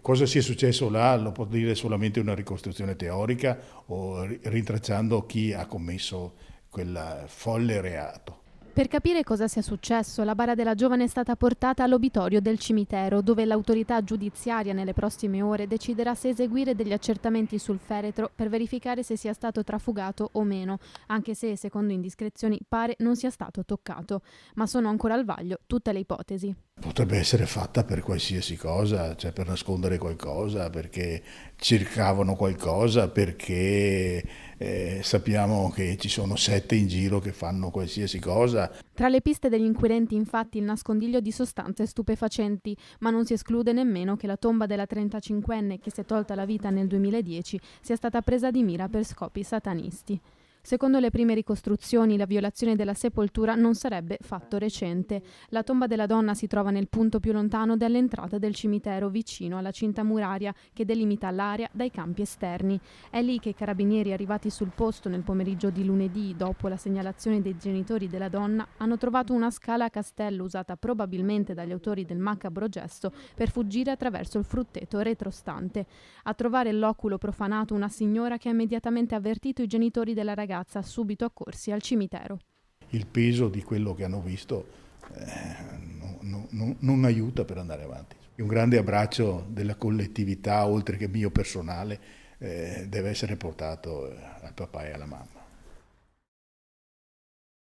Cosa sia successo là lo può dire solamente una ricostruzione teorica o rintracciando chi ha commesso quel folle reato. Per capire cosa sia successo, la bara della giovane è stata portata all'obitorio del cimitero, dove l'autorità giudiziaria nelle prossime ore deciderà se eseguire degli accertamenti sul feretro per verificare se sia stato trafugato o meno, anche se, secondo indiscrezioni, pare non sia stato toccato. Ma sono ancora al vaglio tutte le ipotesi. Potrebbe essere fatta per qualsiasi cosa, cioè per nascondere qualcosa, perché cercavano qualcosa, perché sappiamo che ci sono 7 in giro che fanno qualsiasi cosa. Tra le piste degli inquirenti, infatti, il nascondiglio di sostanze stupefacenti, ma non si esclude nemmeno che la tomba della 35enne che si è tolta la vita nel 2010 sia stata presa di mira per scopi satanisti. Secondo le prime ricostruzioni, la violazione della sepoltura non sarebbe fatto recente. La tomba della donna si trova nel punto più lontano dall'entrata del cimitero, vicino alla cinta muraria che delimita l'area dai campi esterni. È lì che i carabinieri, arrivati sul posto nel pomeriggio di lunedì, dopo la segnalazione dei genitori della donna, hanno trovato una scala a castello usata probabilmente dagli autori del macabro gesto per fuggire attraverso il frutteto retrostante. A trovare l'oculo profanato una signora che ha immediatamente avvertito i genitori della ragazza, subito accorsi al cimitero. Il peso di quello che hanno visto non aiuta per andare avanti. Un grande abbraccio della collettività, oltre che mio personale, deve essere portato al papà e alla mamma.